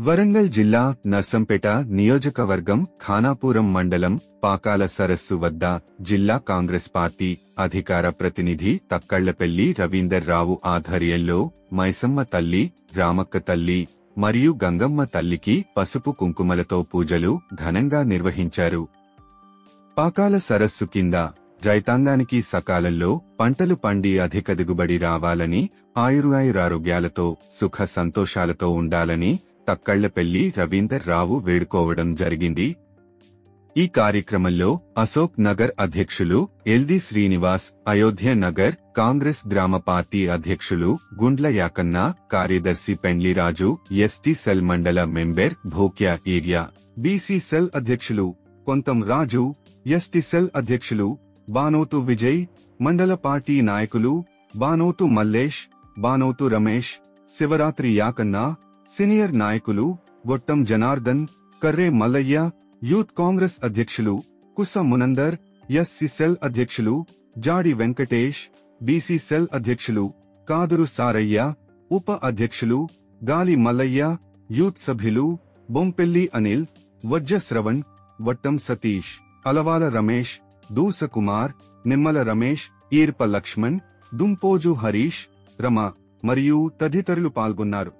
వరంగల్ జిల్లా నర్సంపేట నియోజకవర్గం ఖానాపురం మండలం పాకాల సరస్సు వద్ద జిల్లా కాంగ్రెస్ పార్టీ అధికార ప్రతినిధి తక్కళ్లపల్లి రవీందర్ రావు ఆధ్వర్యంలో మైసమ్మ తల్లి, రామక్క తల్లి మరియు గంగమ్మ తల్లికి పసుపు కుంకుమలతో పూజలు ఘనంగా నిర్వహించారు. పాకాల సరస్సు కింద రైతాంగానికి సకాలంలో పంటలు పండి అధిక దిగుబడి రావాలని, ఆయురారోగ్యాలతో సుఖ సంతోషాలతో ఉండాలని తక్కళ్లపల్లి రవీందర్ రావు వేడుకోవడం జరిగింది. ఈ కార్యక్రమంలో అశోక్ నగర్ అధ్యక్షులు ఎల్ది శ్రీనివాస్, అయోధ్య నగర్ కాంగ్రెస్ గ్రామ పార్టీ అధ్యక్షులు గుండ్ల యాకన్న, కార్యదర్శి పెండ్లిరాజు, ఎస్టీ సెల్ మండల మెంబర్ భోక్యా ఏరియా, బీసీ సెల్ అధ్యక్షులు కొంతం రాజు, ఎస్టీ సెల్ అధ్యక్షులు బానోతు విజయ్, మండల పార్టీ నాయకులు బానోతు మల్లేష్, బానోతు రమేష్, శివరాత్రి యాకన్న, సీనియర్ నాయకులు గొట్టం జనార్దన్, కర్రే మల్లయ్య, యూత్ కాంగ్రెస్ అధ్యక్షులు కుస మునందర్, ఎస్సీ సెల్ అధ్యక్షులు జాడి వెంకటేష్, బీసీ సెల్ అధ్యక్షులు కాదురు సారయ్య, ఉప అధ్యక్షులు గాలి మల్లయ్య, యూత్ సభ్యులు బొంపెల్లి అనిల్, వజ్జ శ్రవణ్, వట్టం సతీష్, అలవాల రమేష్, దూస కుమార్, నిమ్మల రమేష్, ఈర్ప లక్ష్మణ్, దుంపోజు హరీష్, రమ మరియు తదితరులు పాల్గొన్నారు.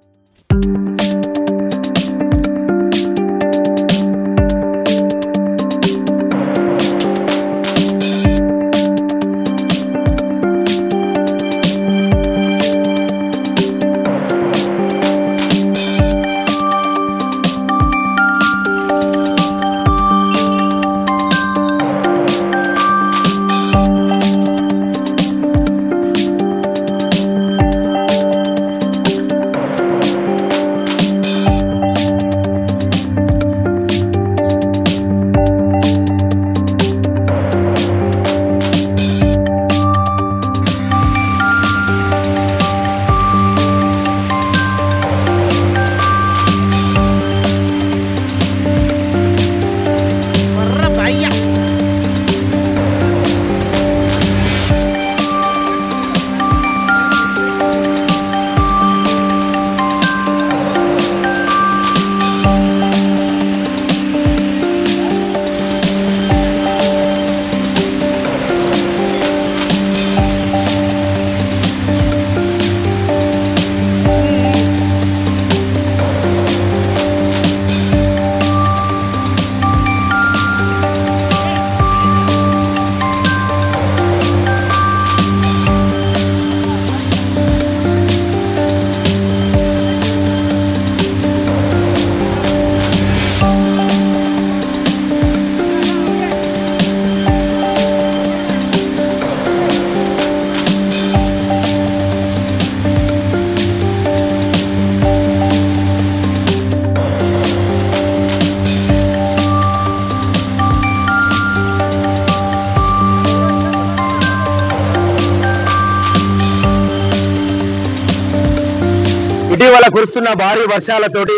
ఇటీవల కురుస్తున్న భారీ వర్షాలతోటి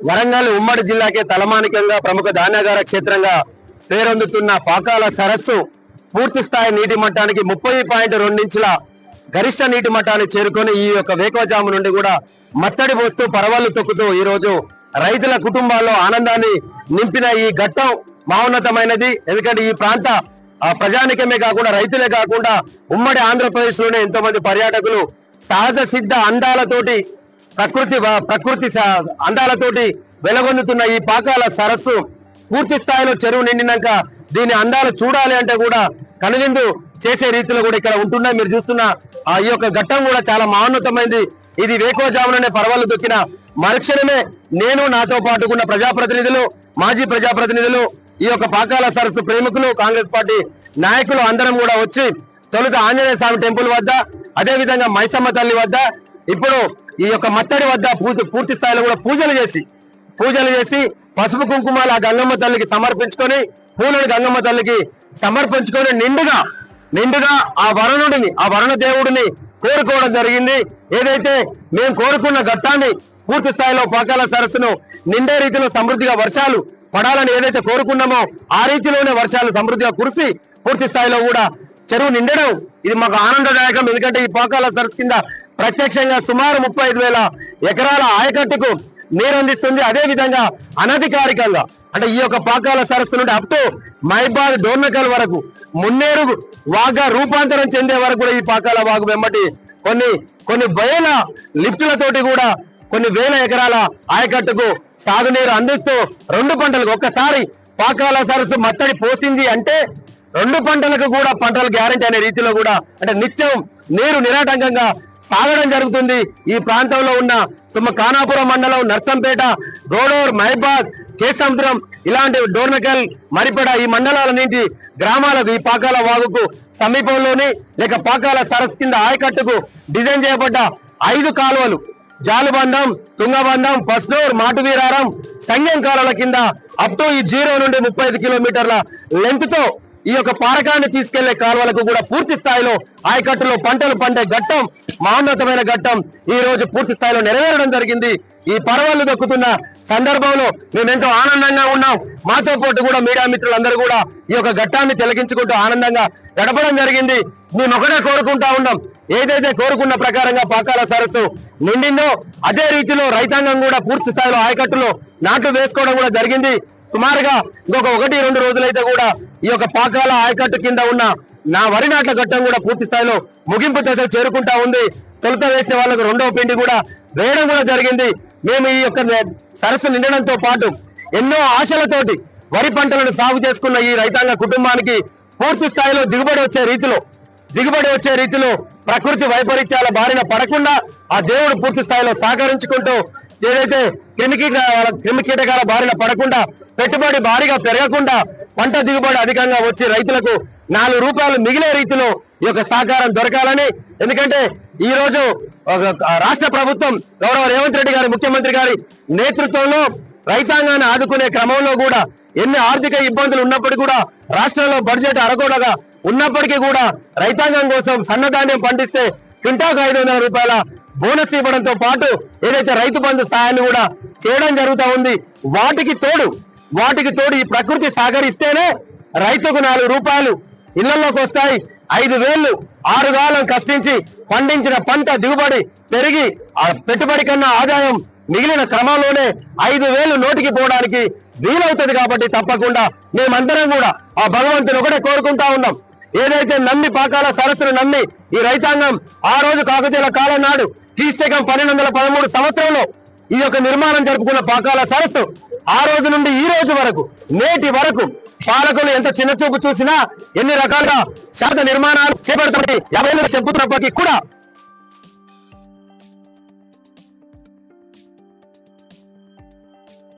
వరంగల్ ఉమ్మడి జిల్లాకే తలమానికంగా ప్రముఖ ధాన్యాగార క్షేత్రంగా పేరొందుతున్న పాకాల సరస్సు పూర్తి స్థాయి నీటి మట్టానికి 30.2 ఇంచుల గరిష్ట నీటి మట్టాన్ని చేరుకొని ఈ యొక్క వేకువజాము నుండి కూడా మత్తడి పోస్తూ పరవళ్లు తొక్కుతూ ఈ రోజు రైతుల కుటుంబాల్లో ఆనందాన్ని నింపిన ఈ ఘట్టం మహోన్నతమైనది. ఎందుకంటే ఈ ప్రాంత ప్రజానికమే కాకుండా రైతులే కాకుండా ఉమ్మడి ఆంధ్రప్రదేశ్ లోనే ఎంతో మంది పర్యాటకులు సహజ సిద్ధ అందాలతోటి ప్రకృతి అందాలతోటి వెలగొందుతున్న ఈ పాకాల సరస్సు పూర్తి స్థాయిలో చెరువు నిండినాక దీని అందాలు చూడాలి అంటే కూడా కనువిందు చేసే రీతిలో కూడా ఇక్కడ ఉంటున్నాయి. మీరు చూస్తున్న ఈ యొక్క ఘట్టం కూడా చాలా మహోన్నతమైంది. ఇది వేకువజాముననే పరవళ్లు దొక్కిన మరుక్షణమే నేను, నాతో పాటుకున్న ప్రజాప్రతినిధులు, మాజీ ప్రజాప్రతినిధులు, ఈ యొక్క పాకాల సరస్సు ప్రేమికులు, కాంగ్రెస్ పార్టీ నాయకులు అందరం కూడా వచ్చి తొలుత ఆంజనేయ స్వామి టెంపుల్ వద్ద, అదే విధంగా మైసమ్మ తల్లి వద్ద, ఇప్పుడు ఈ యొక్క మత్తడి వద్ద పూర్తి స్థాయిలో కూడా పూజలు చేసి పసుపు కుంకుమాల గంగమ్మ తల్లికి సమర్పించుకొని, పూలను గంగమ్మ తల్లికి సమర్పించుకొని నిండుగా ఆ వరుణ దేవుడిని కోరుకోవడం జరిగింది. ఏదైతే మేము కోరుకున్న ఘట్టాన్ని పూర్తి స్థాయిలో పాకాల సరస్సును నిండే రీతిలో సమృద్ధిగా వర్షాలు పడాలని ఏదైతే కోరుకున్నామో ఆ రీతిలోనే వర్షాలు సమృద్ధిగా కురిసి పూర్తి స్థాయిలో కూడా చెరువు నిండడం ఇది మాకు ఆనందదాయకం. ఎందుకంటే ఈ పాకాల సరస్సు కింద ప్రత్యక్షంగా సుమారు 35,000 ఎకరాల ఆయకట్టుకు నీరు అందిస్తుంది. అదే విధంగా అనధికారికంగా అంటే ఈ యొక్క పాకాల సరస్సు నుండి అప్ టు మైబాద్ డోర్నకల్ వరకు మున్నేరు వాగా రూపాంతరం చెందే వరకు కూడా ఈ పాకాల వాగు వెంబటి కొన్ని వేల లిఫ్టులతోటి కూడా కొన్ని వేల ఎకరాల ఆయకట్టుకు సాగునీరు అందిస్తూ 2 పంటలకు ఒక్కసారి పాకాల సరస్సు మత్తడి పోసింది అంటే 2 పంటలకు కూడా పంటలు గ్యారెంటీ అనే రీతిలో కూడా అంటే నిత్యం నీరు నిరాటంకంగా సాగడం జరుగుతుంది. ఈ ప్రాంతంలో ఉన్న ఖానాపురం మండలం, నర్సంపేట, గోడూరు, మైబాద్, కేసముద్రం ఇలాంటి డోర్నకల్, మరిపెడ ఈ మండలాలన్నింటి గ్రామాలకు ఈ పాకాల వాగుకు సమీపంలోని లేక పాకాల సరస్సు కింద ఆయకట్టుకు డిజైన్ చేయబడ్డ 5 కాలువలు జాలుబంధం, తుంగబంధం, పస్నూర్, మాటువీరారం, సంగం కాలువల కింద అప్ టు ఈ 0 నుండి 35 కిలోమీటర్ల లెంత్ తో ఈ యొక్క పారకాన్ని తీసుకెళ్లే కాలువలకు కూడా పూర్తి స్థాయిలో ఆయకట్టులో పంటలు పండే ఘట్టం, మహోన్నతమైన ఘట్టం ఈ రోజు పూర్తి స్థాయిలో నెరవేరడం జరిగింది. ఈ పర్వాలు దక్కుతున్న సందర్భంలో మేమెంతో ఆనందంగా ఉన్నాం. మాతో పాటు కూడా మీడియా మిత్రులందరూ కూడా ఈ యొక్క ఘట్టాన్ని తిలకించుకుంటూ ఆనందంగా గడపడం జరిగింది. మేము ఒకటే కోరుకుంటా ఉన్నాం, ఏదైతే కోరుకున్న ప్రకారంగా పాకాల సరస్సు నిండిందో అదే రీతిలో రైతాంగం కూడా పూర్తి స్థాయిలో ఆయకట్టులో నాట్లు వేసుకోవడం కూడా జరిగింది. సుమారుగా ఇంకొక 1-2 రోజులైతే కూడా ఈ యొక్క పాకాల ఆయకట్టు కింద ఉన్న నా వరి నాట్ల ఘట్టం కూడా పూర్తి స్థాయిలో ముగింపు దశకు చేరుకుంటా ఉంది. తొలుత వేసిన వాళ్ళకు 2వ పిండి కూడా వేయడం కూడా జరిగింది. మేము ఈ యొక్క సరస్సు నిండడంతో పాటు ఎన్నో ఆశలతోటి వరి పంటలను సాగు చేసుకున్న ఈ రైతాంగ కుటుంబానికి పూర్తి స్థాయిలో దిగుబడి వచ్చే రీతిలో ప్రకృతి వైపరీత్యాల బారిన పడకుండా ఆ దేవుడు పూర్తి స్థాయిలో సహకరించుకుంటూ ఏదైతే క్రిమి కీటకాల బారిన పడకుండా, పెట్టుబడి భారీగా పెరగకుండా, పంట దిగుబడి అధికంగా వచ్చి రైతులకు 4 రూపాయలు మిగిలే రీతిలో ఈ యొక్క సహకారం దొరకాలని, ఎందుకంటే ఈ రోజు రాష్ట్ర ప్రభుత్వం గౌరవ రేవంత్ రెడ్డి గారి ముఖ్యమంత్రి గారి నేతృత్వంలో రైతాంగాన్ని ఆదుకునే క్రమంలో కూడా ఎన్ని ఆర్థిక ఇబ్బందులు ఉన్నప్పటికీ కూడా రాష్ట్రంలో బడ్జెట్ అరకొడగా ఉన్నప్పటికీ కూడా రైతాంగం కోసం సన్నధాన్యం పండిస్తే క్వింటాకు 500 రూపాయల బోనస్ ఇవ్వడంతో పాటు ఏదైతే రైతు బంధు సాయాన్ని కూడా చేయడం జరుగుతూ ఉంది. వాటికి తోడు ఈ ప్రకృతి సహకరిస్తేనే రైతుకు 4 రూపాయలు ఇళ్లలోకి వస్తాయి. 5,000 6 కాలం కష్టించి పండించిన పంట దిగుబడి పెరిగి ఆ పెట్టుబడి కన్నా ఆదాయం మిగిలిన క్రమంలోనే 5,000 నోటికి పోవడానికి వీలవుతుంది. కాబట్టి తప్పకుండా మేమందరం కూడా ఆ భగవంతుని ఒకటే కోరుకుంటా ఉన్నాం. ఏదైతే నమ్మి పాకాల సరస్సును నమ్మి ఈ రైతాంగం ఆ రోజు కాకతీయుల కాలం నాడు క్రీస్తకం 1213 సంవత్సరంలో ఈ యొక్క నిర్మాణం జరుపుకున్న పాకాల సరస్సు ఆ రోజు నుండి ఈ రోజు వరకు నేటి వరకు పాలకులు ఎంత చిన్న చూపు చూసినా ఎన్ని రకాలుగా శాత నిర్మాణాలు చేపడుతుంది 50 చెప్పుతున్నప్పటికీ కూడా